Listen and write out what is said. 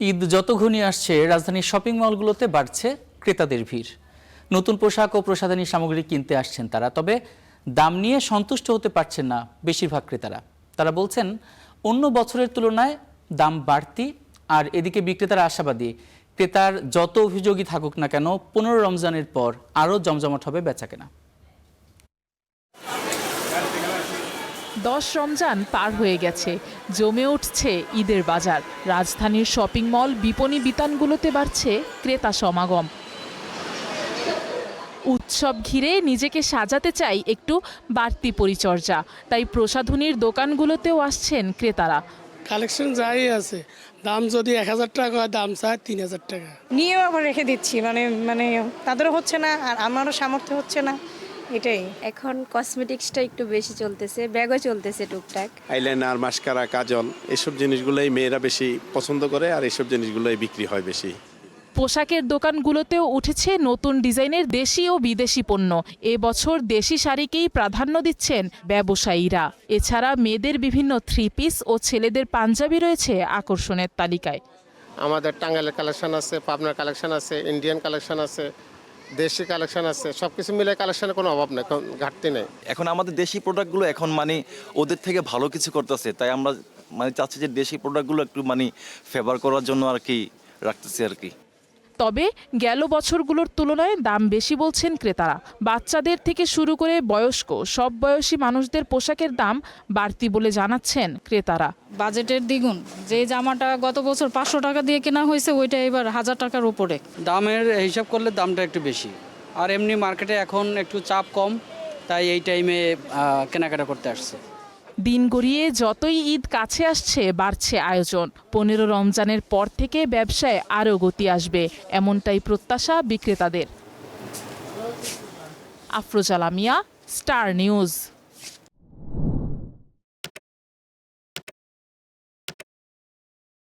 ঈদ যত ঘনিয়ে আসছে রাজধানীর শপিং মলগুলোতে বাড়ছে ক্রেতাদের ভিড়। নতুন পোশাক ও প্রসাধনী সামগ্রী কিনতে আসছেন তারা, তবে দাম নিয়ে সন্তুষ্ট হতে পারছেন না বেশিরভাগ ক্রেতারা। তারা বলছেন অন্য বছরের তুলনায় দাম বাড়তি, আর এদিকে বিক্রেতারা আশাবাদী ক্রেতার যত অভিযোগই থাকুক না কেন 15 রমজানের পর আরও জমজমাট হবে বেচাকেনা। 10 রমজান পার হয়ে গেছে, জমে উঠছে ঈদের বাজার। রাজধানীর শপিং মল, বিপণী বিতানগুলোতে বাড়ছে ক্রেতা সমাগম। উৎসব ঘিরে নিজেকে সাজাতে চাই একটু বাড়তি পরিচর্যা, তাই প্রসাধনীর দোকানগুলোতেও আসছেন ক্রেতারা। কালেকশন যাই আছে, দাম যদি 1000 টাকা হয়, দাম চায় 3000 টাকা। নিয়েও আবার রেখে দিচ্ছি, মানে তাদেরও হচ্ছে না আর আমারও সামর্থ্য হচ্ছে না, এটাই। এখন কসমেটিক্সটা একটু বেশি চলতেছে, ব্যাগও চলতেছে টুকটাক। আইলাইনার, মাস্কারা, কাজল, এসব জিনিসগুলোই মেয়েরা বেশি পছন্দ করে, আর এসব জিনিসগুলোই বিক্রি হয় বেশি। পোশাকের দোকানগুলোতেও উঠেছে নতুন ডিজাইনের দেশি ও বিদেশি পণ্য। এবছর দেশি শাড়িকেই প্রাধান্য দিচ্ছেন ব্যবসায়ীরা। এছাড়া মেয়েদের বিভিন্ন থ্রি পিস ও ছেলেদের পাঞ্জাবি রয়েছে আকর্ষণের তালিকায়। আমাদের টাঙ্গাইলের কালেকশন আছে, পাবনার কালেকশন আছে, ইন্ডিয়ান কালেকশন আছে, দেশি কালেকশন আছে। সবকিছু মিলে কালেকশনের কোনো অভাব নেই, ঘাটতি নেই। এখন আমাদের দেশি প্রোডাক্টগুলো এখন ওদের থেকে ভালো কিছু করতেছে, তাই আমরা চাচ্ছি যে দেশি প্রোডাক্টগুলো একটু ফেভার করার জন্য আর কি রাখতেছি আর কি। তবে গেল বছরগুলোর তুলনায় দাম বেশি বলছেন ক্রেতারা। বাচ্চাদের থেকে শুরু করে বয়স্ক সব বয়সী মানুষদের পোশাকের দাম বাড়তি বলে জানাচ্ছেন ক্রেতারা। বাজেটের দ্বিগুণ। যে জামাটা গত বছর 500 টাকা দিয়ে কেনা হয়েছে, ওইটা এবার 1000 টাকার উপরে। দামের হিসাব করলে দামটা একটু বেশি, আর এমনি মার্কেটে এখন একটু চাপ কম, তাই এই টাইমে কেনাকাটা করতে আসছে। দিন গড়িয়ে যতই ঈদ কাছে আসছে বাড়ছে আয়োজন। 15 রমজানের পর থেকে ব্যবসায় আরও গতি আসবে, এমনটাই প্রত্যাশা বিক্রেতাদের। Afroza Lamia, star news.